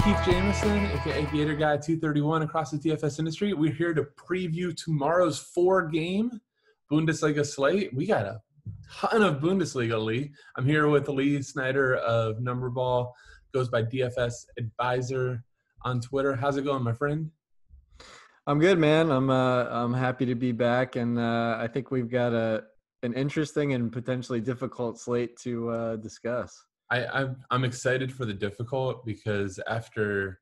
Keith Jamison, aka Gator Guy 231 across the DFS industry. We're here to preview tomorrow's 4-game Bundesliga slate. We got a ton of Bundesliga, Lee. I'm here with Lee Snyder of Numberball, goes by DFS Advisor on Twitter. How's it going, my friend? I'm good, man. I'm happy to be back, and I think we've got an interesting and potentially difficult slate to discuss. I'm excited for the difficult because after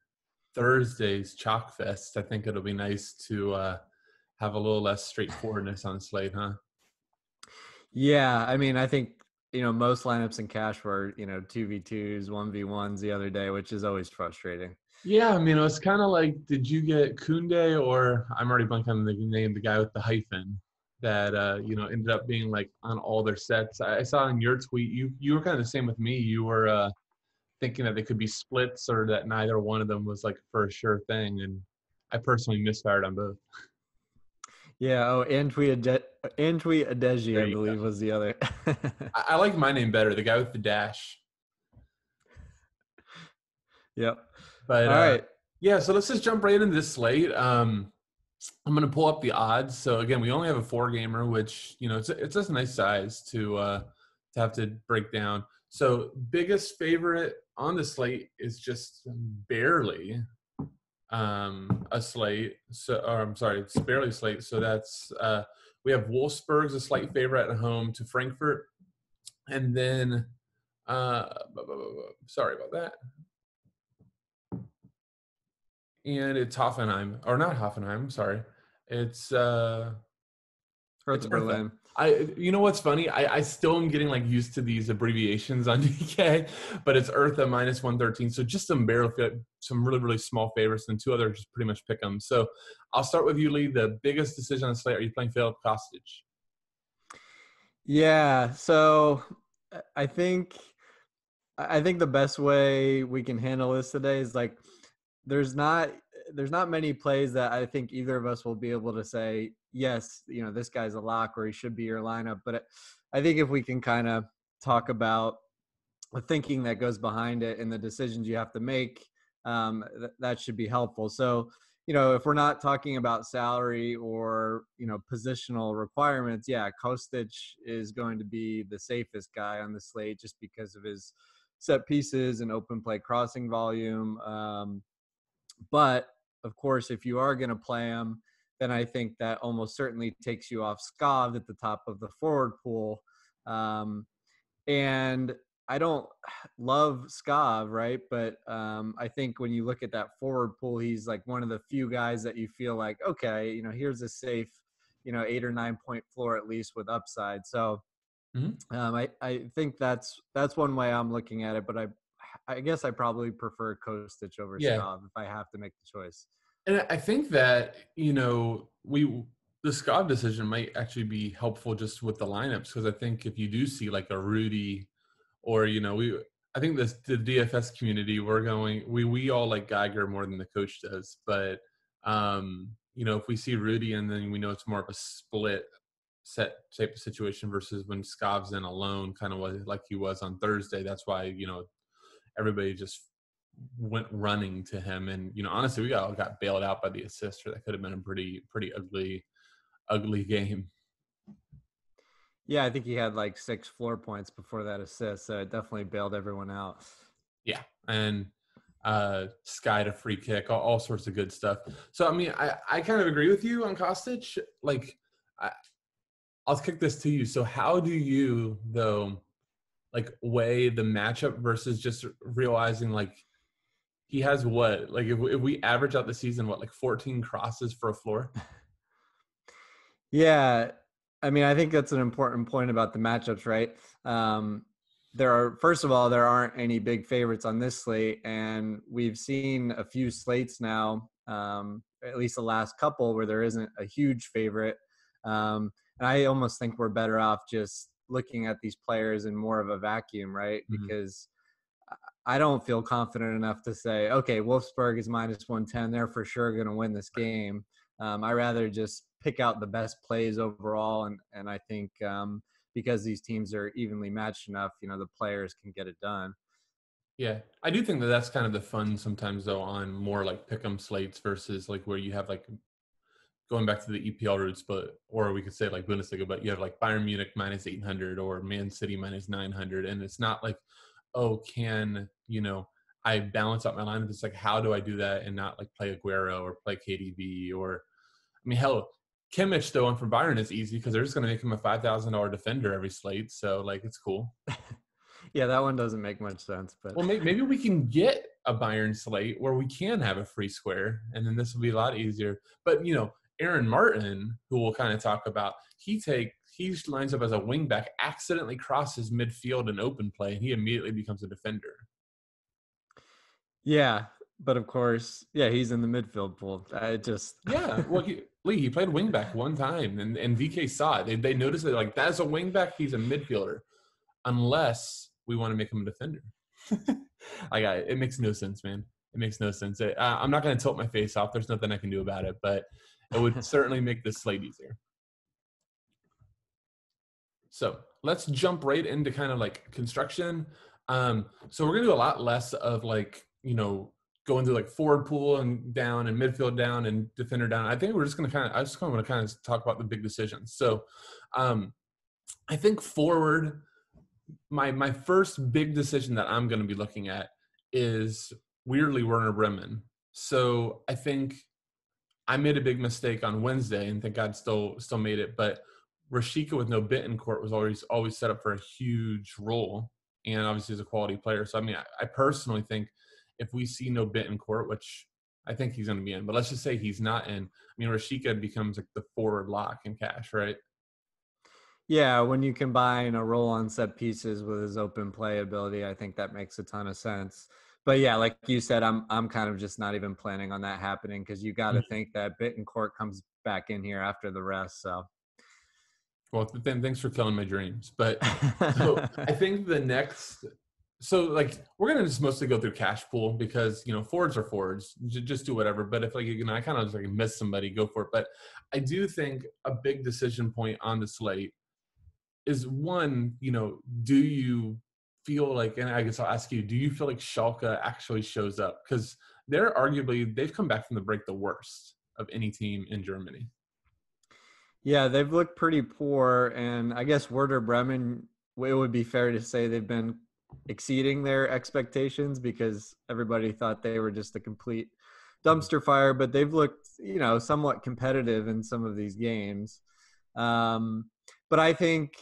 Thursday's Chalk Fest, I think it'll be nice to have a little less straightforwardness on the slate, huh? Yeah, I mean, I think most lineups in cash were 2v2s, 1v1s the other day, which is always frustrating. Yeah, I mean, it was kind of like, did you get Kunde, or I'm already blanking on the name, the guy with the hyphen that ended up being like on all their sets. I saw in your tweet you were kind of the same with me. You were thinking that they could be splits or that neither one of them was like for a sure thing, and I personally misfired on both. Yeah. Oh, Antwi Adeji, I believe, was the other. I like my name better, the guy with the dash. Yep. But all right. Yeah, so let's just jump right into this slate. I'm going to pull up the odds. So again, we only have a 4-gamer, which it's just a nice size to have to break down. So biggest favorite on the slate is just barely a slate. It's barely a slate. So that's we have Wolfsburg's a slight favorite at home to Frankfurt, and then sorry about that. And it's Hoffenheim, or not Hoffenheim. Sorry, it's Hertha Berlin. You know what's funny? I still am getting like used to these abbreviations on DK, but it's Hertha minus 113. So just some really, really small favorites, and two others just pretty much pick them. So I'll start with you, Lee. The biggest decision on the slate. Are you playing Filip Kostic? Yeah. So I think the best way we can handle this today is like, there's not many plays that I think either of us will be able to say, yes, this guy's a lock or he should be your lineup. But I think if we can kind of talk about the thinking that goes behind it and the decisions you have to make, that should be helpful. So, if we're not talking about salary or, positional requirements, yeah, Kostic is going to be the safest guy on the slate just because of his set pieces and open play crossing volume. But of course, if you are going to play him, then I think that almost certainly takes you off Skav at the top of the forward pool. And I don't love Skav, right? But I think when you look at that forward pool, he's like one of the few guys that you feel like, okay, here's a safe, 8 or 9 point floor at least with upside. So I think that's one way I'm looking at it, but I guess I probably prefer Kostic over Skav if I have to make the choice. And I think that, the Skav decision might actually be helpful just with the lineups, because I think if you do see like a Rudy or, I think the DFS community, we all like Geiger more than the coach does. But, if we see Rudy and then we know it's more of a split set type of situation versus when Skav's in alone, kind of like he was on Thursday. That's why, everybody just went running to him. And, honestly, we got bailed out by the assist, or that could have been a pretty ugly game. Yeah, I think he had like 6 floor points before that assist. So it definitely bailed everyone out. Yeah. And skied a free kick, all sorts of good stuff. So, I mean, I kind of agree with you on Kostic. Like, I'll kick this to you. So how do you, though, like weigh the matchup versus just realizing like he has what, like if we average out the season, like 14 crosses for a floor? Yeah. I mean, I think that's an important point about the matchups, right? First of all, there aren't any big favorites on this slate, and we've seen a few slates now, at least the last couple, where there isn't a huge favorite. And I almost think we're better off just looking at these players in more of a vacuum, right? Mm-hmm. Because I don't feel confident enough to say, okay, Wolfsburg is minus 110. They're for sure going to win this game. I rather just pick out the best plays overall. And I think because these teams are evenly matched enough, the players can get it done. Yeah, I do think that that's kind of the fun sometimes though on more like pick'em slates versus like where you have like going back to the EPL roots, but or we could say like Bundesliga, but you have like Bayern Munich minus 800 or Man City minus 900, and it's not like, oh, can I balance out my lineup? It's like, how do I do that and not like play Aguero or play KDB or I mean, hell, Kimmich though on for Bayern is easy because they're just going to make him a $5,000 defender every slate, so like it's cool. Yeah, that one doesn't make much sense, but Well, maybe we can get a Bayern slate where we can have a free square, and then this will be a lot easier. But Aaron Martin, who we'll kind of talk about, he lines up as a wingback, accidentally crosses midfield and open play, and he immediately becomes a defender. yeah, but of course, yeah, he's in the midfield pool. I just Yeah, well, he played wingback one time, and VK saw it. They noticed that like that's a wingback. He's a midfielder, unless we want to make him a defender. It makes no sense, man. It makes no sense. I'm not going to tilt my face off. There's nothing I can do about it, but it would certainly make this slate easier. So let's jump right into kind of like construction. So we're going to do a lot less of like, going through like forward pool and down and midfield down and defender down. I think we're just going to I just want to kind of talk about the big decisions. So I think forward, my first big decision that I'm going to be looking at is weirdly Werner Bremen. So I think I made a big mistake on Wednesday, and thank God still made it. But Rashika with no Bittencourt was always set up for a huge role, and obviously is a quality player. So I mean, I personally think if we see no Bittencourt, which I think he's going to be in, but let's just say he's not in. I mean, Rashika becomes like the forward lock in cash, right? yeah, when you combine a role on set pieces with his open play ability, I think that makes a ton of sense. But yeah, like you said, I'm kind of just not even planning on that happening because you got to think that Bittencourt comes back in here after the rest. So, Well, then thanks for killing my dreams. But so I think the next, so like we're gonna just mostly go through cash pool because forwards are forwards, just do whatever. But if like I kind of just like miss somebody, go for it. But I do think a big decision point on the slate is one, do you feel like, and I guess I'll ask you, do you feel like Schalke actually shows up? Because they've come back from the break the worst of any team in Germany. yeah, they've looked pretty poor. And I guess Werder Bremen, it would be fair to say they've been exceeding their expectations because everybody thought they were just a complete dumpster fire, but they've looked, somewhat competitive in some of these games. But I think,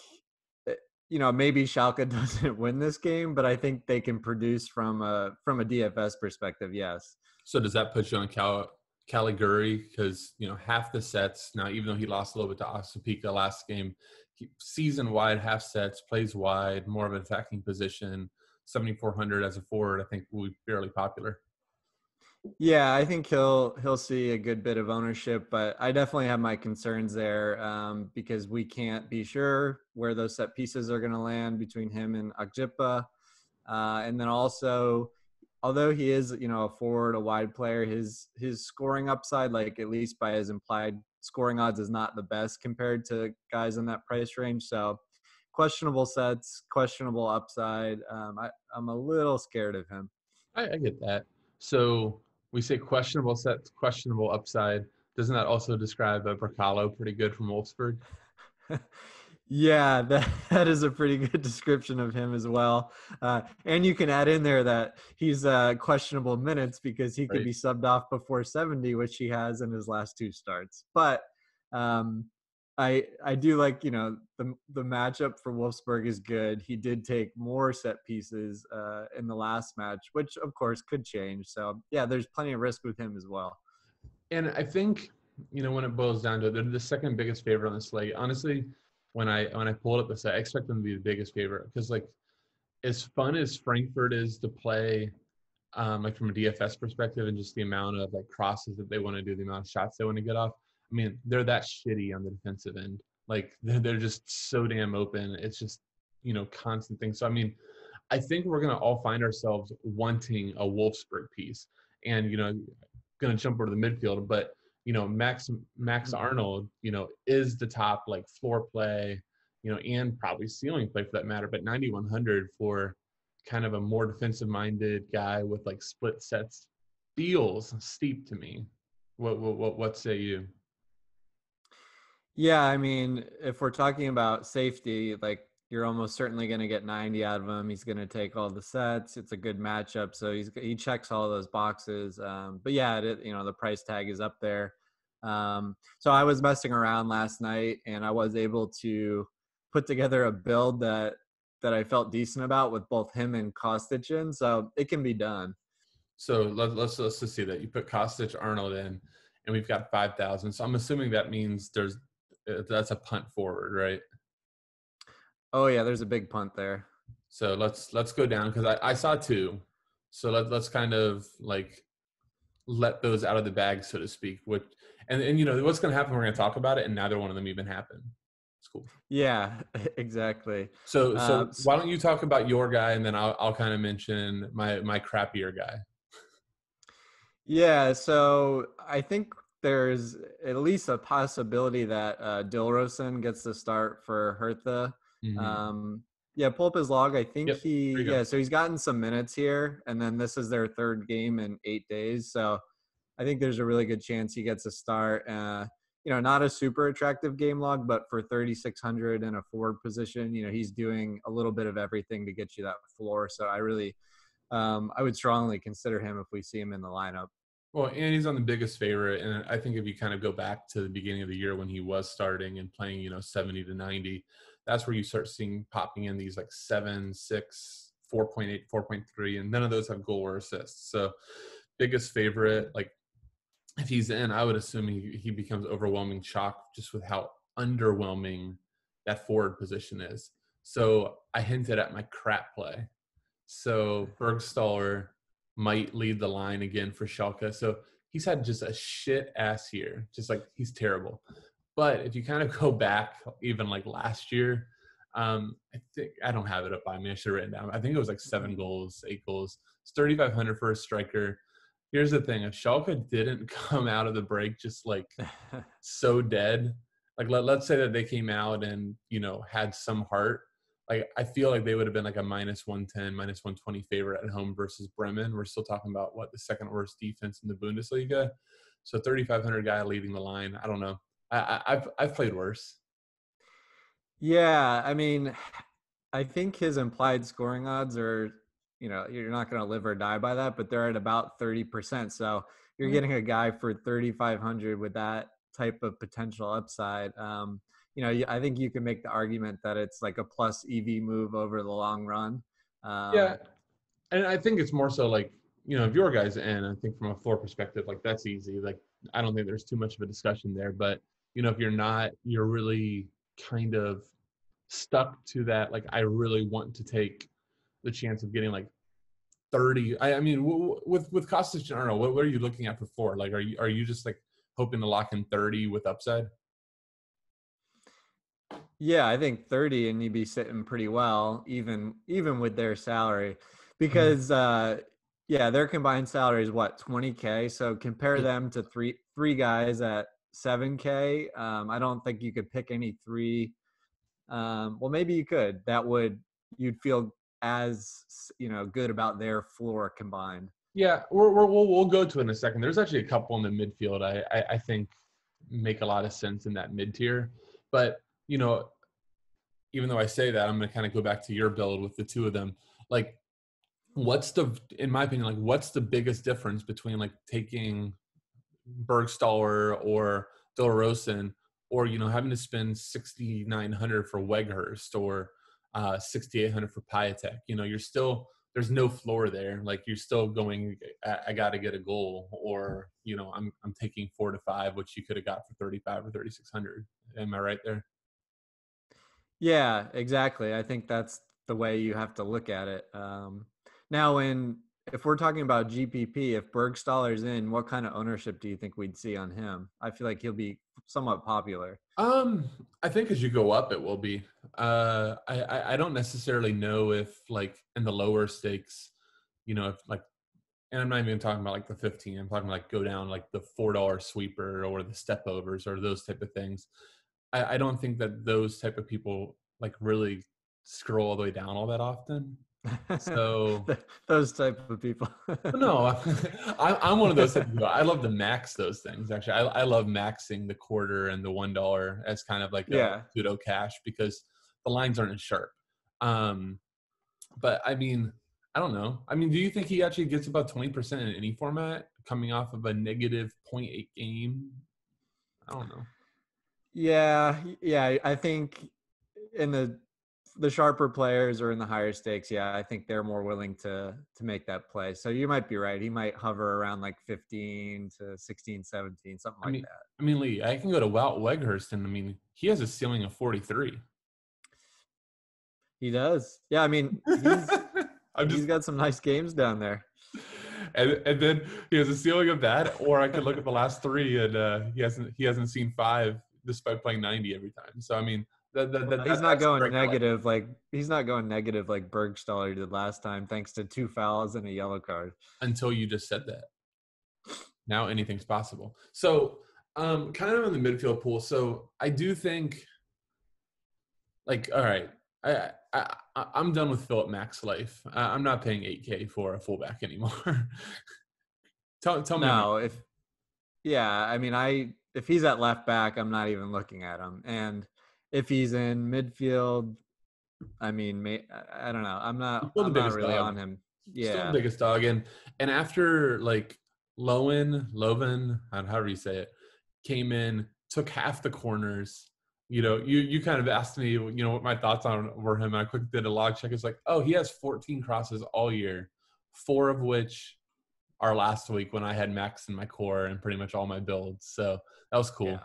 maybe Schalke doesn't win this game, but I think they can produce from a DFS perspective. Yes. So does that put you on Caliguri? Because half the sets now, even though he lost a little bit to Osapika last game, season wide half sets, plays wide, more of an attacking position. 7,400 as a forward, I think will be fairly popular. Yeah, I think he'll see a good bit of ownership, but I definitely have my concerns there because we can't be sure where those set pieces are going to land between him and Akjipa. And then also, although he is, a forward, a wide player, his scoring upside, like at least by his implied scoring odds, is not the best compared to guys in that price range. So questionable sets, questionable upside. I'm a little scared of him. I get that. So we say questionable sets, questionable upside. Doesn't that also describe a Bracalo pretty good from Wolfsburg? Yeah, that is a pretty good description of him as well. And you can add in there that he's questionable minutes because he could Right. be subbed off before 70, which he has in his last two starts. But um, I do like, the matchup for Wolfsburg is good. He did take more set pieces in the last match, which of course could change. So yeah, there's plenty of risk with him as well. And I think, when it boils down to it, they're the second biggest favorite on the slate. Honestly, when I pulled up the set, I expect them to be the biggest favorite because like as fun as Frankfurt is to play, like from a DFS perspective and just the amount of like crosses that they want to do, the amount of shots they want to get off. I mean, they're that shitty on the defensive end. Like they're just so damn open. It's just, constant thing. So, I mean, I think we're going to all find ourselves wanting a Wolfsburg piece and, going to jump over to the midfield, but Max Arnold, is the top like floor play, and probably ceiling play for that matter, but 9,100 for kind of a more defensive-minded guy with like split sets feels steep to me. What say you? Yeah, I mean, if we're talking about safety, like you're almost certainly going to get 90 out of him. He's going to take all the sets. It's a good matchup, so he checks all those boxes. But yeah, the price tag is up there. So I was messing around last night, and I was able to put together a build that I felt decent about with both him and Kostic in. So it can be done. So let's just see that you put Kostic Arnold in, and we've got 5,000. So I'm assuming that means that's a punt forward, right? Oh yeah, there's a big punt there. So let's go down because I saw two. So let's kind of like let those out of the bag, so to speak. Which and you know what's going to happen? We're going to talk about it, and neither one of them even happened. It's cool. Yeah, exactly. So So why don't you talk about your guy, and then I'll kind of mention my crappier guy. Yeah, so I think there's at least a possibility that Dilrosun gets the start for Hertha. Mm-hmm. Yeah, pull up his log. I think Yep. There you go. so he's gotten some minutes here, and then this is their third game in 8 days. So I think there's a really good chance he gets a start. Not a super attractive game log, but for 3,600 in a forward position, he's doing a little bit of everything to get you that floor. So I would strongly consider him if we see him in the lineup. Well, and he's on the biggest favorite, and I think if you kind of go back to the beginning of the year when he was starting and playing, 70 to 90, that's where you start seeing popping in these like 7, 6, 4.8, 4.3, and none of those have goal or assists. So biggest favorite, like if he's in, I would assume he becomes overwhelming shock just with how underwhelming that forward position is. So I hinted at my crap play. So Bergstaller might lead the line again for Schalke. So he's had just a shit ass year. Just like he's terrible. But if you kind of go back even like last year, I think I don't have it up by me. I should have written down. I think it was like 7 goals, 8 goals. It's 3,500 for a striker. Here's the thing: if Schalke didn't come out of the break just like so dead, like let's say that they came out and had some heart, like I feel like they would have been like a minus 110, minus 120 favorite at home versus Bremen. We're still talking about the second worst defense in the Bundesliga. So 3,500 guy leading the line. I don't know. I've played worse. Yeah, I mean, I think his implied scoring odds are, you're not going to live or die by that, but they're at about 30%. So you're getting a guy for 3,500 with that type of potential upside. I think you can make the argument that it's like a plus EV move over the long run. Yeah, Um, and I think it's more so like if your guy's in, I think from a floor perspective, like that's easy. Like I don't think there's too much of a discussion there. But if you're not, you're really kind of stuck to that. Like I really want to take the chance of getting like 30. I mean, with Kostic, I don't know. What are you looking at for floor? Like, are you just like hoping to lock in 30 with upside? Yeah, I think 30 and you'd be sitting pretty well, even with their salary. Mhm. Because yeah, their combined salary is what, 20K. So compare them to three guys at 7K. I don't think you could pick any three. Well, maybe you could. You'd feel as good about their floor combined. Yeah, we'll go to it in a second. There's actually a couple in the midfield I think make a lot of sense in that mid tier, but even though I say that, I'm going to kind of go back to your build with the two of them. Like, in my opinion, like what's the biggest difference between like taking Bergstaller or Dilrosun, or having to spend 6,900 for Weghorst or 6,800 for Piatek? You're still there's no floor there. Like you're still going. I got to get a goal, or I'm taking 4 to 5, which you could have got for 35 or 3,600. Am I right there? Yeah, exactly. I think that's the way you have to look at it. Now, if we're talking about GPP, if Bergstaller's in, what kind of ownership do you think we'd see on him? I feel like he'll be somewhat popular. I think as you go up, it will be. I don't necessarily know if like in the lower stakes, if like, and I'm not even talking about like the 15. I'm talking like go down like the $4 sweeper or the step overs or those type of things. I don't think that those type of people like really scroll all the way down all that often. So Those type of people. no, I'm one of those type of people. I love to max those things. Actually, I love maxing the quarter and the $1 as kind of like a Yeah. pseudo cash because the lines aren't as sharp. Um, but I mean, I don't know. I mean, do you think he actually gets about 20% in any format coming off of a negative -0.8 game? I don't know. Yeah. I think in the sharper players or in the higher stakes, yeah, I think they're more willing to make that play. So you might be right. He might hover around like 15 to 16, 17, something I like mean, that. Lee, I can go to Wout Weghorst, and I mean, he has a ceiling of 43. He does. Yeah, I mean, he's I'm he's just got some nice games down there. and then he has a ceiling of that, or I could look at the last three and he hasn't seen five despite playing 90 every time. So I mean Well, he's not that's the going break I like negative like Bergstaller did last time, thanks to 2 fouls and a yellow card. until you just said that. Now anything's possible. So kind of in the midfield pool. So I do think like all right, I'm done with Philip Mack's life. I'm not paying 8K for a fullback anymore. tell me I'm No, I mean, if he's at left back, I'm not even looking at him. And if he's in midfield, I mean, I don't know. still the I'm not biggest really dog. on him. Still the Yeah. biggest dog. And after like Loven, however you say it, came in, took half the corners. You kind of asked me, what my thoughts on were him. I quickly did a log check. It's like, oh, he has 14 crosses all year, 4 of which are last week when I had Max in my core and pretty much all my builds. So that was Yeah. cool.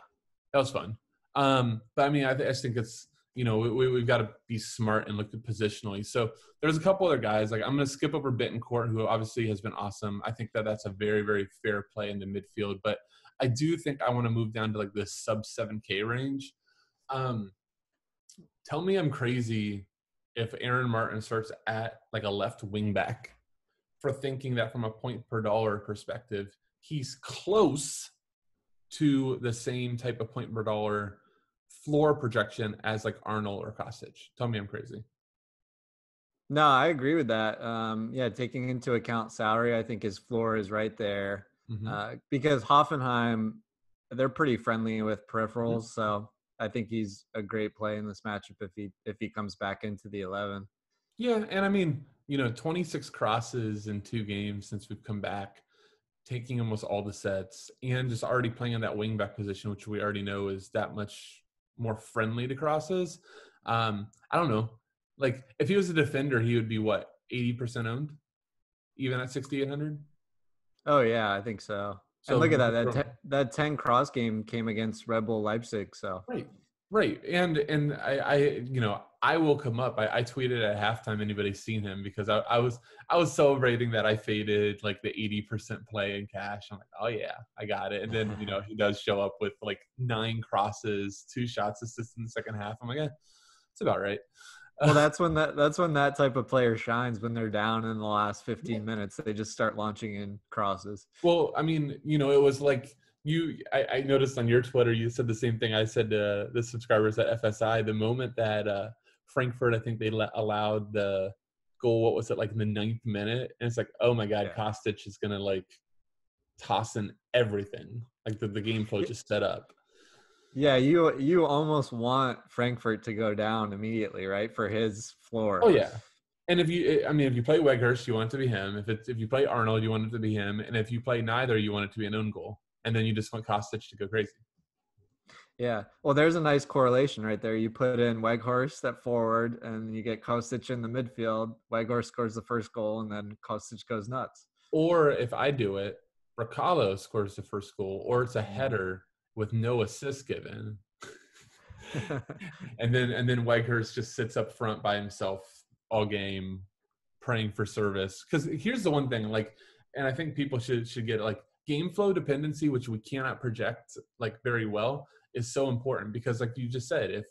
That was fun. But I mean, I just think it's, we've got to be smart and look at positionally. So there's a couple other guys. Like I'm going to skip over Bittencourt, who obviously has been awesome. I think that that's a very, very fair play in the midfield. But I do think I want to move down to like this sub 7K range. Tell me I'm crazy if Aaron Martin starts at like a left wing back for thinking that from a point per dollar perspective, he's close to the same type of point per dollar floor projection as like Arnold or Kostic. Tell me I'm crazy. No, I agree with that. Yeah, taking into account salary, I think his floor is right there. Mm-hmm. Because Hoffenheim, they're pretty friendly with Mm-hmm. peripherals, so I think he's a great play in this matchup if he comes back into the 11. Yeah, and I mean, 26 crosses in 2 games since we've come back, taking almost all the sets, and just already playing on that wingback position, which we already know is that much more friendly to crosses. I don't know. Like, if he was a defender, he would be what, 80% owned, even at 6,800? Oh yeah, I think so. And So look at that that 10 cross game came against Red Bull Leipzig. So right, right, and I woke him up. I tweeted at halftime. Anybody's seen him because I was celebrating that I faded like the 80% play in cash. I'm like, oh yeah, I got it. And then he does show up with like 9 crosses, 2 shots assists in the second half. I'm like, it's about right. well, that's when that type of player shines when they're down in the last 15 minutes. They just start launching in crosses. Well, I mean, it was like I noticed on your Twitter, you said the same thing I said to the subscribers at FSI. The moment that Frankfurt, I think they allowed the goal, what was it, like in the 9th minute? And it's like, oh my God, Yeah. Kostic is going to like toss in everything. Like the game flow just set up. Yeah, you almost want Frankfurt to go down immediately, right? For his floor. Oh, yeah. And if you play Weghorst, you want it to be him. If you play Arnold, you want it to be him. And if you play neither, you want it to be an own goal. And then you just want Kostic to go crazy. Yeah. Well, there's a nice correlation right there. You put in Weghorst at forward, and you get Kostic in the midfield. Weghorst scores the first goal, and then Kostic goes nuts. Or if I do it, Recalo scores the first goal, or it's a header with no assist given. and then Weghorst just sits up front by himself all game, praying for service. Because here's the one thing, like, and I think people should get like game flow dependency, which we cannot project like very well, is so important because, like you just said, if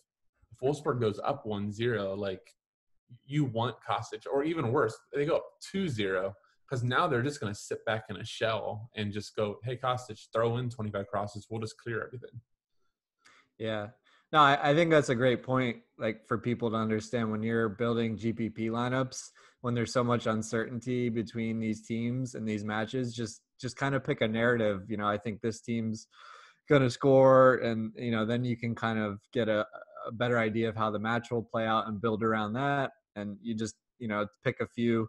Wolfsburg goes up 1-0, like you want Kostic, or even worse, they go up 2-0. Because now they're just going to sit back in a shell and just go, hey, Kostic, throw in 25 crosses. We'll just clear everything. Yeah. No, I think that's a great point, like for people to understand when you're building GPP lineups. when there's so much uncertainty between these teams and these matches, just kind of pick a narrative. I think this team's going to score, and then you can kind of get a better idea of how the match will play out and build around that. And you just pick a few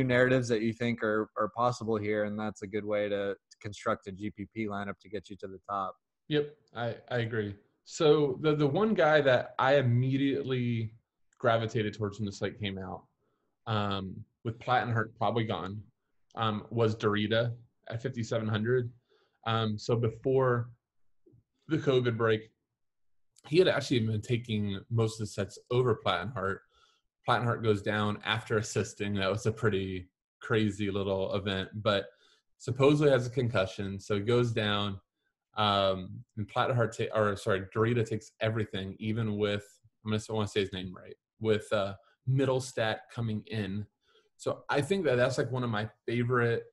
narratives that you think are possible here, and that's a good way to construct a GPP lineup to get you to the top. Yep, I agree. So the one guy that I immediately gravitated towards when the slate came out, with Plattenhart probably gone, was Dorita at 5,700. So before the COVID break, he had actually been taking most of the sets over Plattenhart. Plattenhart goes down after assisting. That was a pretty crazy little event, but supposedly has a concussion, so he goes down. And Dorita takes everything, even with I want to say his name right, with Middlestat coming in. So I think that's like one of my favorite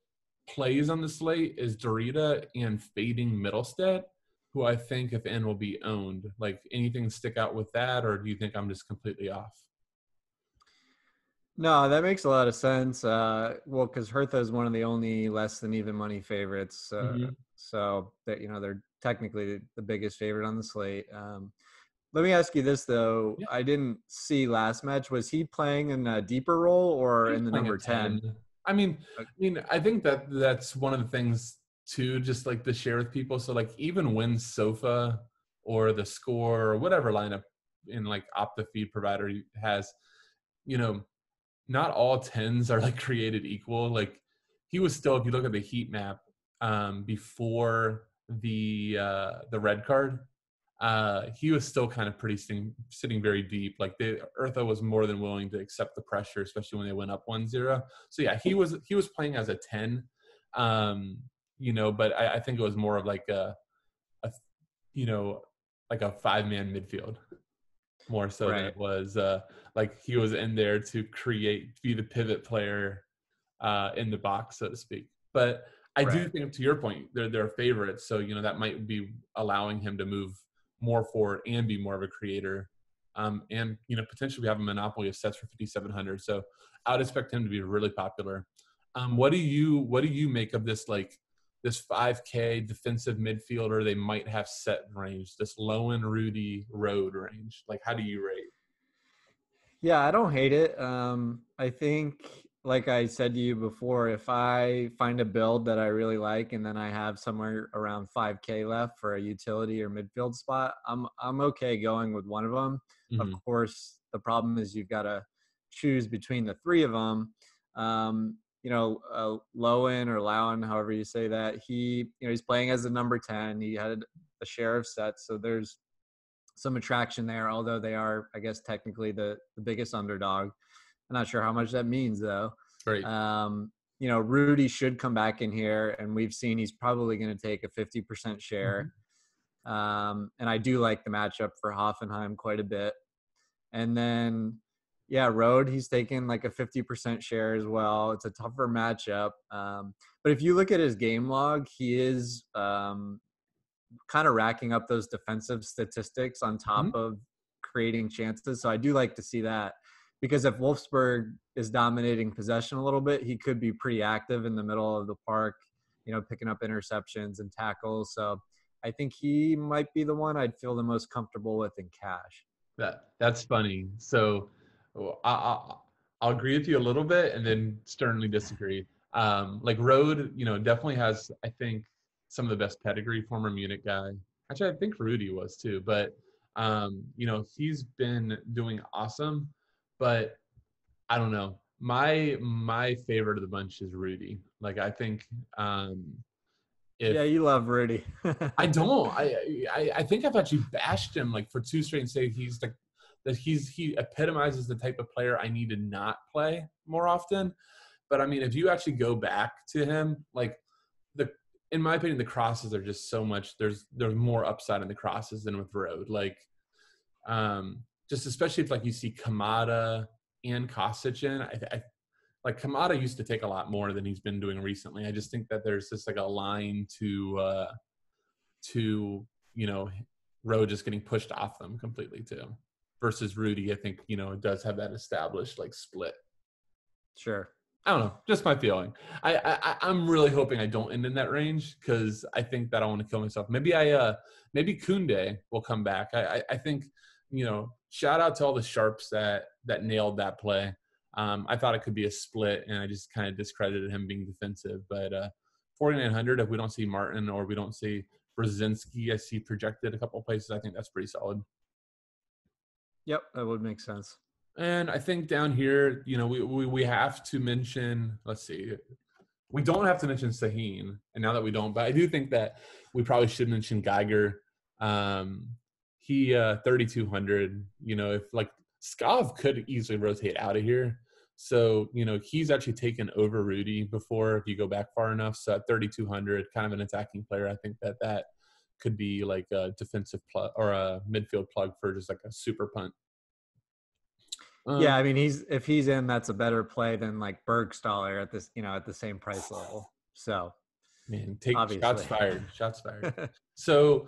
plays on the slate is Dorita and fading Middlestat, who I think if in will be owned. Like anything stick out with that, or do you think I'm just completely off? No, that makes a lot of sense. Well, because Hertha is one of the only less than even money favorites, Mm-hmm. so that they're technically the biggest favorite on the slate. Let me ask you this though: Yeah, I didn't see last match. Was he playing in a deeper role or he's in the playing a number 10? 10. I think that's one of the things too, just like to share with people. So like even when Sofa or the Score or whatever lineup in like opt the feed provider has, you know, not all 10s are like created equal. Like he was still, if you look at the heat map before the red card, he was still kind of sitting very deep. Like the Eartha was more than willing to accept the pressure, especially when they went up 1-0. So yeah, he was playing as a 10, but I think it was more of like a you know like a 5-man midfield more so than Right, it was like he was in there to be the pivot player in the box, so to speak. But I do right. think, to your point, they're favorites, so that might be allowing him to move more forward and be more of a creator, and potentially have a monopoly of sets for 5,700. So I would expect him to be really popular. What do you make of this, like this 5K defensive midfielder they might have set range, this Lowen Rudy road range? Like, how do you rate? Yeah, I don't hate it. I think, like I said to you before, if I find a build that I really like and then I have somewhere around 5K left for a utility or midfield spot, I'm okay going with one of them. Of Mm-hmm. course, the problem is you've got to choose between the three of them. Lowen or Lowen, however you say that, he's playing as a number 10. He had a share of sets, so there's some attraction there, although they are, I guess, technically the biggest underdog. I'm not sure how much that means, though. Right. Rudy should come back in here, and we've seen he's probably going to take a 50% Mm-hmm. share. And I do like the matchup for Hoffenheim quite a bit. And then, yeah, Road, he's taking like a 50% share as well. It's a tougher matchup. But if you look at his game log, he is kind of racking up those defensive statistics on top Mm-hmm. of creating chances. So I do like to see that, because if Wolfsburg is dominating possession a little bit, he could be pretty active in the middle of the park, picking up interceptions and tackles. So I think he might be the one I'd feel the most comfortable with in cash. That's funny. So I'll agree with you a little bit and then sternly disagree. Like Road, definitely has, I think, some of the best pedigree, former Munich guy. Actually, I think Rudy was too, but he's been doing awesome. But I don't know. My favorite of the bunch is Rudy. Like I think Yeah, if you love Rudy. I don't. I think I've actually bashed him like for two straight and say he epitomizes the type of player I need to not play more often. But I mean, if you actually go back to him, like in my opinion, the crosses are just so much. There's more upside in the crosses than with Road. Like, just especially if like you see Kamada and Kostic in, I like Kamada used to take a lot more than he's been doing recently. I just think that there's just like a line to Rowe just getting pushed off them completely too. Versus Rudy, I think does have that established like split. Sure. I don't know, just my feeling. I'm really hoping I don't end in that range because I think that I want to kill myself. Maybe Kunde will come back. I think, shout out to all the sharps that nailed that play. I thought it could be a split, and I just kind of discredited him being defensive. But 4,900, if we don't see Martin or we don't see Brzezinski, I see projected a couple of places. I think that's pretty solid. Yep, that would make sense. And I think down here, we have to mention, let's see, we don't have to mention Sahin. And now that we don't, but I do think that we probably should mention Geiger. He 3,200, if like Skov could easily rotate out of here. So, he's actually taken over Rudy before if you go back far enough. So at 3,200, kind of an attacking player, I think that could be like a defensive plug or a midfield plug for just like a super punt. Yeah, I mean, if he's in, that's a better play than like Bergstaller at the same price level. So, man, take obviously. shots fired. So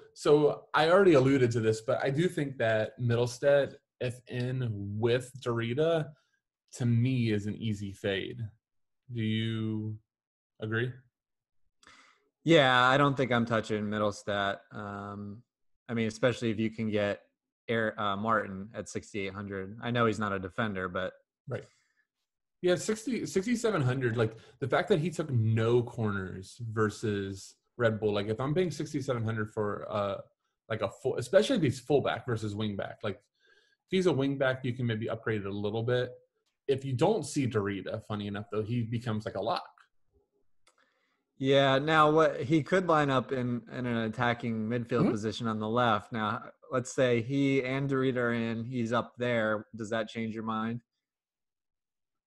I already alluded to this, but I do think that Middlestead, if in with Dorita, to me is an easy fade. Do you agree? Yeah, I don't think I'm touching Middlestead. I mean, especially if you can get Martin at 6,800. I know he's not a defender, but right. Yeah, 6,700. Like the fact that he took no corners versus Red Bull. Like if I'm paying 6,700 for like a full, especially if he's fullback versus wingback. Like if he's a wingback, you can maybe upgrade it a little bit. If you don't see Dorita, funny enough though, he becomes like a lock. Yeah, now what he could line up in an attacking midfield position on the left. Now, let's say he and Dorita are in, he's up there. Does that change your mind?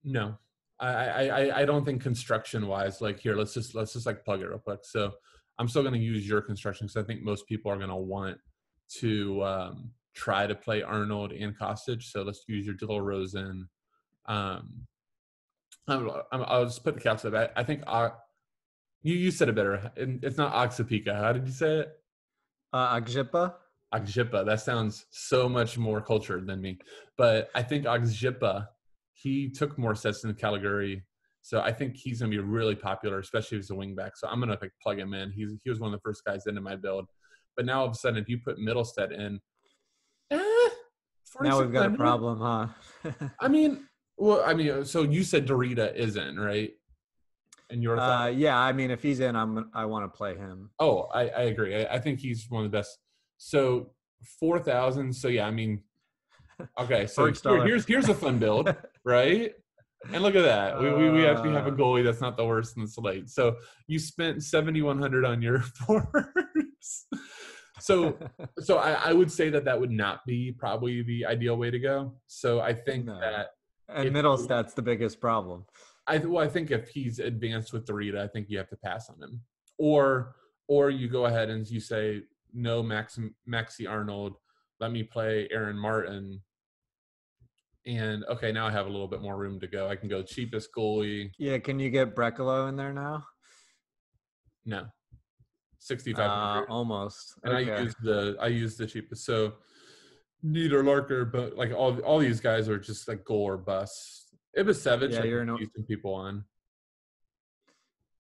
No. I don't think construction wise, like here, let's just like plug it real quick. So I'm still gonna use your construction because I think most people are gonna want to try to play Arnold and Kostic. So let's use your Dylan Rosen. I'll just put the caps up. I think you said it better. It's not Oxapika. How did you say it? Agjipa. Agjipa. That sounds so much more cultured than me. But I think Agjipa, he took more sets than Caligari. So I think he's going to be really popular, especially if he's a wingback. So I'm going to plug him in. He was one of the first guys into my build. But now all of a sudden, if you put Middlestead in, now we've got a problem, huh? So you said Dorita is in, right? And your thought? Yeah, I mean, if he's in, I want to play him. Oh, I agree. I think he's one of the best. So 4,000. So yeah, I mean, okay. So here's a fun build, right? And look at that. We actually have a goalie that's not the worst in the slate. So you spent 7,100 on your forwards. So I would say that would not be probably the ideal way to go. So I think that. And Middlestead's the biggest problem. I think if he's advanced with Dorita, I think you have to pass on him. Or you go ahead and you say, no, Maxi Arnold, let me play Aaron Martin. And, okay, now I have a little bit more room to go. I can go cheapest goalie. Yeah, can you get Brekalo in there now? No. 6,500. Almost. And okay. I use the cheapest. So, Niederlarker, but, like, all these guys are just, like, goal or bust. Ibasevich, yeah, you're using people on.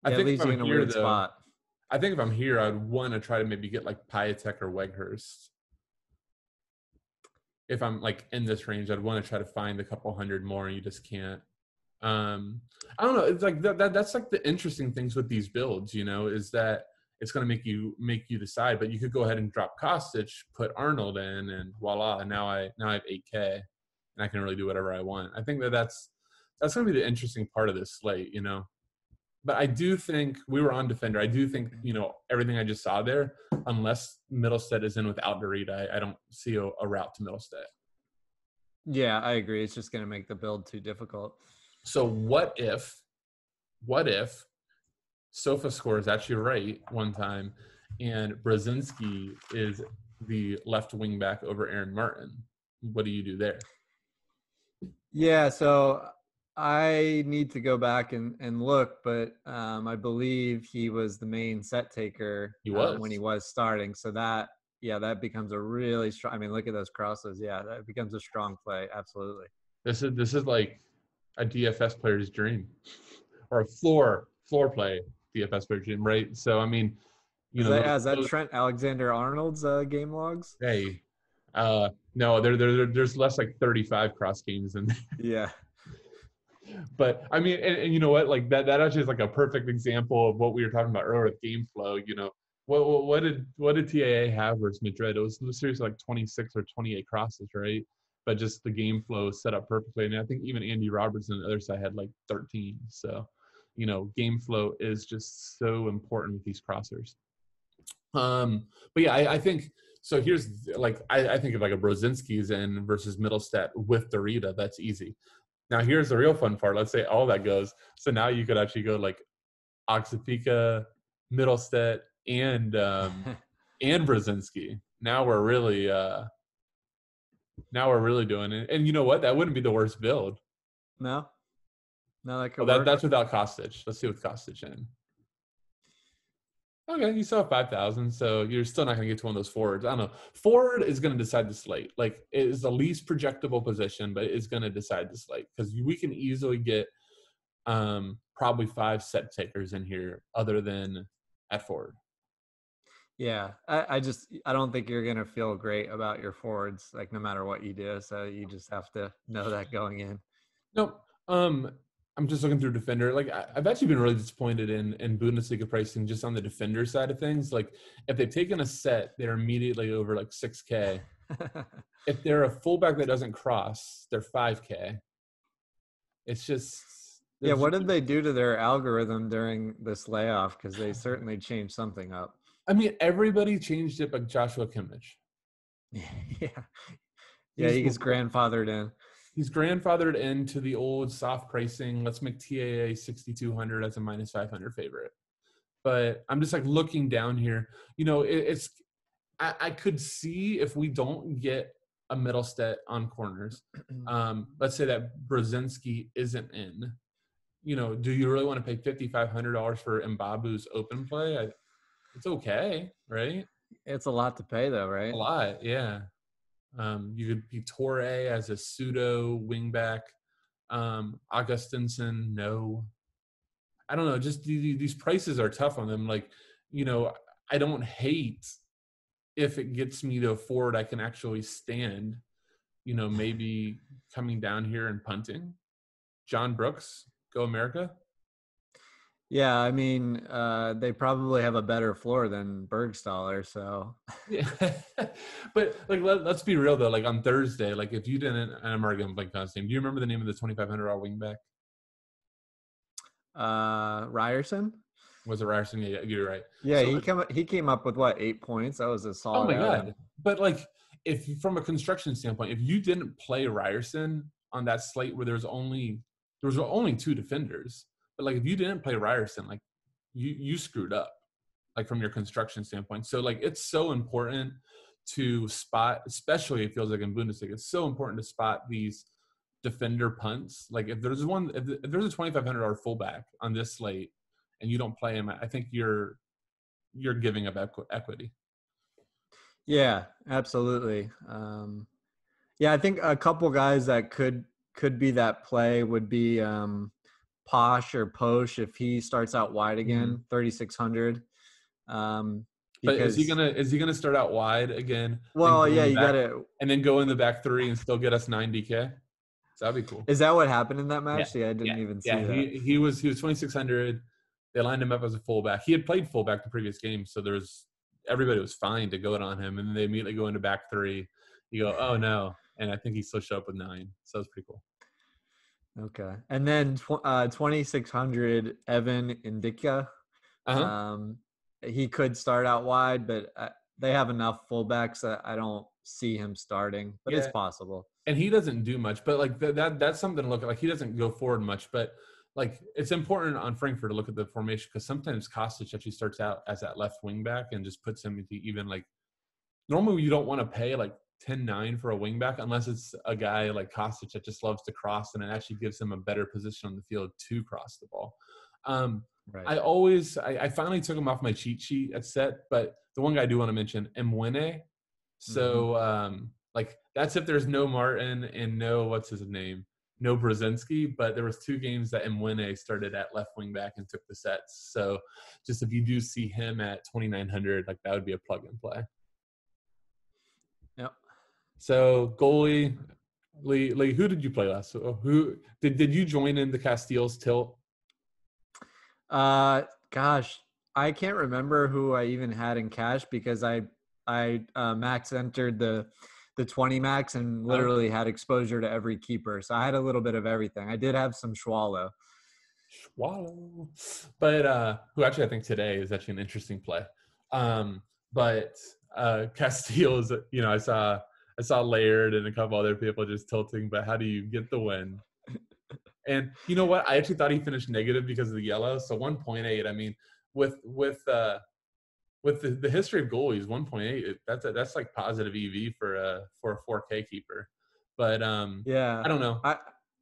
Yeah, I think leaves you in a weird spot. I think if I'm here, I'd want to try to maybe get like Piatek or Weghurst. If I'm like in this range, I'd want to try to find a couple hundred more, and you just can't. I don't know. It's like that's like the interesting things with these builds, is that it's going to make you decide. But you could go ahead and drop Kostic, put Arnold in, and voila! And now I have 8K, and I can really do whatever I want. I think that's going to be the interesting part of this slate, But I do think we were on defender. I do think, everything I just saw there, unless Middlestead is in without Dorita, I don't see a route to Middlestead. Yeah, I agree. It's just going to make the build too difficult. So what if SofaScore is actually right one time and Brzezinski is the left wing back over Aaron Martin? What do you do there? Yeah, so I need to go back and look, but I believe he was the main set taker when he was starting. So that becomes a really strong. I mean, look at those crosses. Yeah, that becomes a strong play. Absolutely. This is like a DFS player's dream, or a floor play DFS player's dream, right? So I mean, Is that those, is that Trent Alexander-Arnold's game logs? hey, no, there's less like 35 cross games than. Yeah. But I mean, and you know what? Like that actually is like a perfect example of what we were talking about earlier with game flow. What did TAA have versus Madrid? It was seriously like 26 or 28 crosses, right? But just the game flow is set up perfectly. And I think even Andy Roberts on the other side had like 13. So, game flow is just so important with these crossers. But yeah, I think so. Here's like I think of like a Brozinski's in versus Middlestat with Dorita. That's easy. Now here's the real fun part. Let's say all that goes. So now you could actually go like Oxapika, Middlestat, and Brzezinski. Now we're really doing it. And you know what? That wouldn't be the worst build. No, that Oh, could work. that's without Kostic. Let's see with Kostic in. Okay, you still have 5,000, so you're still not going to get to one of those forwards. I don't know. Forward is going to decide the slate. Like, it is the least projectable position, but it's going to decide the slate because we can easily get probably 5 set takers in here other than at forward. Yeah, I don't think you're gonna feel great about your forwards, like no matter what you do. So you just have to know that going in. No, I'm just looking through defender. Like I've actually been really disappointed in Bundesliga pricing just on the defender side of things. Like if they've taken a set, they're immediately over like 6K. If they're a fullback that doesn't cross, they're 5K. It's just Yeah, what did they do to their algorithm during this layoff? Because they certainly changed something up. I mean, everybody changed it but Joshua Kimmich. Yeah, he's grandfathered in. He's grandfathered into the old soft pricing. Let's make TAA 6,200 as a minus 500 favorite. But I'm just like looking down here. I could see if we don't get a Middlestat on corners. Let's say that Brzezinski isn't in. Do you really want to pay $5,500 for Mbabu's open play? It's okay, right? It's a lot to pay, though, right? A lot, yeah. You could be Torre as a pseudo wingback. Augustinson, no. I don't know. Just these prices are tough on them. Like, I don't hate if it gets me to a forward I can actually stand. Maybe coming down here and punting. John Brooks, go America. Yeah, I mean, they probably have a better floor than Bergstaller, so. Yeah, but like let's be real though. Like on Thursday, like if you didn't, and I'm already going blank on his name. Do you remember the name of the $2,500 wingback? Ryerson. Was it Ryerson? Yeah, you're right. Yeah, so, he came up with what, 8 points? That was a solid. Oh my god! But like, if from a construction standpoint, if you didn't play Ryerson on that slate where there was only 2 defenders, but like if you didn't play Ryerson, like you screwed up, like from your construction standpoint. So like it's so important to spot, especially it feels like in Bundesliga, it's so important to spot these defender punts. Like if there's a $2,500 fullback on this slate and you don't play him, I think you're giving up equity. Yeah, absolutely. Yeah, I think a couple guys that could be that play would be Posh or Posh if he starts out wide again, 3,600. But is he gonna start out wide again? Well, yeah, you got to, and then go in the back 3 and still get us 90K. So that'd be cool. Is that what happened in that match? Yeah, I didn't even see that. He was 2,600. They lined him up as a fullback. He had played fullback the previous game, so everybody was fine to go in on him, and then they immediately go into back 3. You go, oh no, and I think he still showed up with 9. So that's pretty cool. Okay, and then 2,600 Evan Indika. He could start out wide, but they have enough fullbacks that I don't see him starting. But it's possible. And he doesn't do much, but like that's something to look at. Like he doesn't go forward much, but like it's important on Frankfurt to look at the formation because sometimes Kostic actually starts out as that left wing back and just puts him into even like normally you don't want to pay like 10-9 for a wing back unless it's a guy like Kostic that just loves to cross and it actually gives him a better position on the field to cross the ball. Right. I finally took him off my cheat sheet at set, but the one guy I do want to mention, Mwene. So like that's if there's no Martin and no what's his name, no Brzezinski, but there was 2 games that Mwene started at left wing back and took the sets. So just if you do see him at 2,900, like that would be a plug and play. Yep. So goalie, Lee, who did you play last? Who did you join in the Castiles tilt? Gosh, I can't remember who I even had in cash because I max entered the 20 max and literally had exposure to every keeper. So I had a little bit of everything. I did have some Swallow. But who actually I think today is actually an interesting play. But Castiles, I saw Laird and a couple other people just tilting, but how do you get the win? And you know what? I actually thought he finished negative because of the yellow. So 1.8. I mean, with the history of goalies, 1.8. That's like positive EV for a 4K keeper. But yeah, I don't know.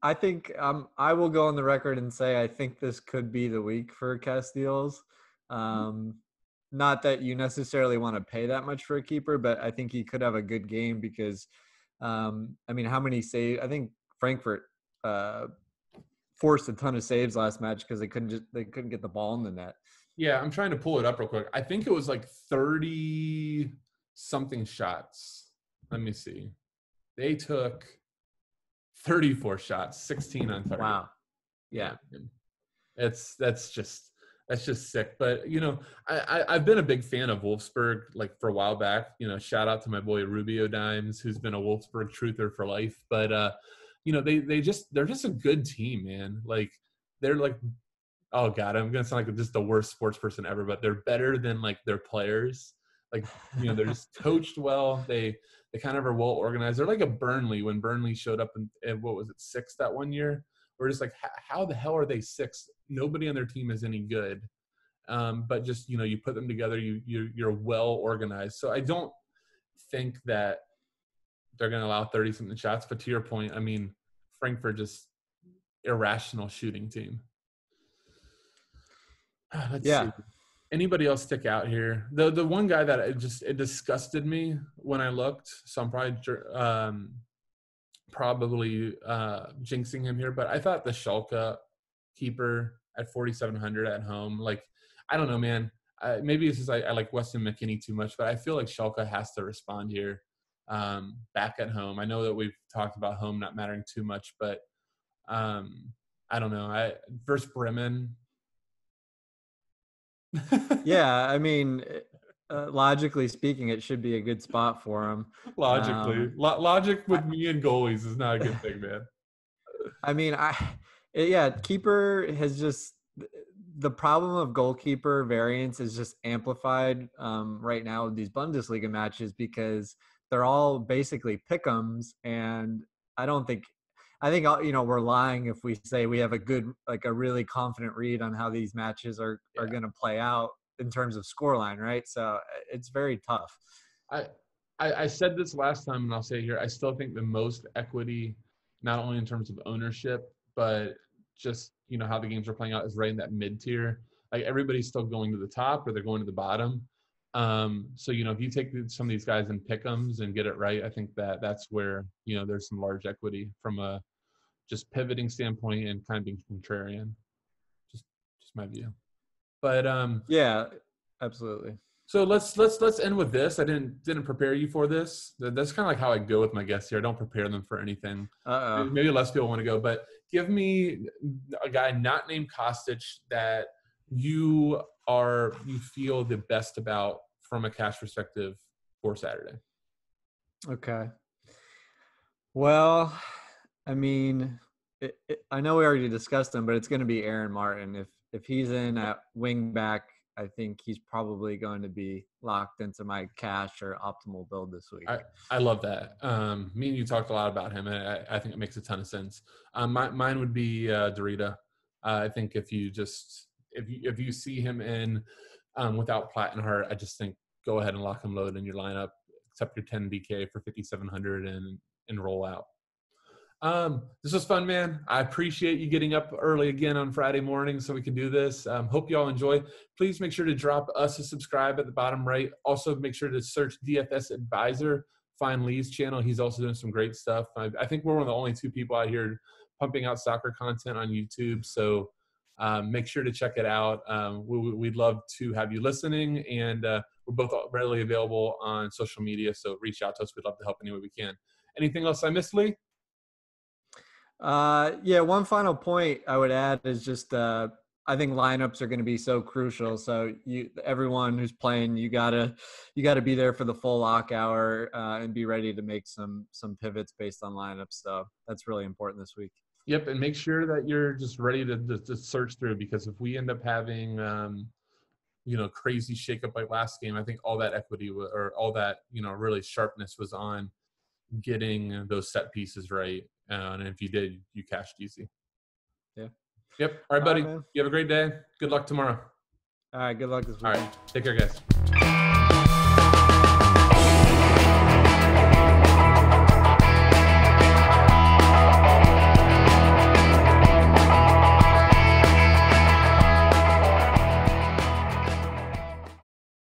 I think I will go on the record and say I think this could be the week for Castiles. Not that you necessarily want to pay that much for a keeper, but I think he could have a good game because, I mean, how many saves? I think Frankfurt forced a ton of saves last match because they couldn't get the ball in the net. Yeah, I'm trying to pull it up real quick. I think it was like 30 something shots. Let me see. They took 34 shots, 16 on target. Wow. Yeah. That's just sick. But I've been a big fan of Wolfsburg like for a while back. Shout out to my boy Rubio Dimes, who's been a Wolfsburg truther for life. But they're just a good team, man. Like they're like, oh god, I'm gonna sound like just the worst sports person ever, but they're better than like their players. Like they're just coached well. They kind of are well organized. They're like a Burnley when Burnley showed up in what was it, 6th that one year. We're just like, how the hell are they 6th? Nobody on their team is any good. But just you put them together, you're well organized. So I don't think that they're going to allow 30 something shots. But to your point, I mean, Frankfurt just irrational shooting team. Let's see. Anybody else stick out here? The one guy that it disgusted me when I looked. So I'm probably jinxing him here, but I thought the Schalke keeper at 4,700 at home, like I don't know, man. Maybe it's just I like Weston McKennie too much, but I feel like Schalke has to respond here. Back at home, I know that we've talked about home not mattering too much, but I don't know. Versus Bremen. Yeah, I mean, logically speaking, it should be a good spot for him. Logically, logic with me and goalies is not a good thing, man. I mean, keeper has just the problem of goalkeeper variance is just amplified right now with these Bundesliga matches because they're all basically pick'ems, and I think we're lying if we say we have a really confident read on how these matches are going to play out in terms of scoreline, right? So it's very tough. I said this last time, and I'll say it here. I still think the most equity, not only in terms of ownership, but just how the games are playing out, is right in that mid tier. Like everybody's still going to the top, or they're going to the bottom. So if you take some of these guys and pick'ems and get it right, I think that's where there's some large equity from a just pivoting standpoint and kind of being contrarian. Just my view. But yeah, absolutely. So let's end with this. I didn't prepare you for this. That's kind of like how I go with my guests here. I don't prepare them for anything. Maybe less people want to go, but give me a guy not named Kostic that you feel the best about from a cash perspective for Saturday. Okay. Well, I mean, I know we already discussed him, but it's going to be Aaron Martin. If he's in at wing back, I think he's probably going to be locked into my cash or optimal build this week. I love that. Me and you talked a lot about him, and I think it makes a ton of sense. Mine would be Dorita. I think if you see him in without Plattenhart, I just think go ahead and lock him load in your lineup, accept your 10 DK for 5,700 and roll out. This was fun, man. I appreciate you getting up early again on Friday morning so we can do this. Hope you all enjoy. Please make sure to drop us a subscribe at the bottom right. Also, make sure to search DFS Advisor, find Lee's channel. He's also doing some great stuff. I think we're one of the only 2 people out here pumping out soccer content on YouTube. So make sure to check it out. We'd love to have you listening, and we're both readily available on social media. So reach out to us. We'd love to help any way we can. Anything else I missed, Lee? Yeah, one final point I would add is just I think lineups are going to be so crucial. So everyone who's playing, you gotta be there for the full lock hour and be ready to make some pivots based on lineups. So that's really important this week. Yep, and make sure that you're just ready to search through, because if we end up having crazy shakeup like last game, I think all that equity or all that really sharpness was on getting those set pieces right, and if you did, you cashed easy. Yeah. Yep. All right, buddy. You have a great day. Good luck tomorrow. All right. Good luck this All weekend. right. Take care, guys.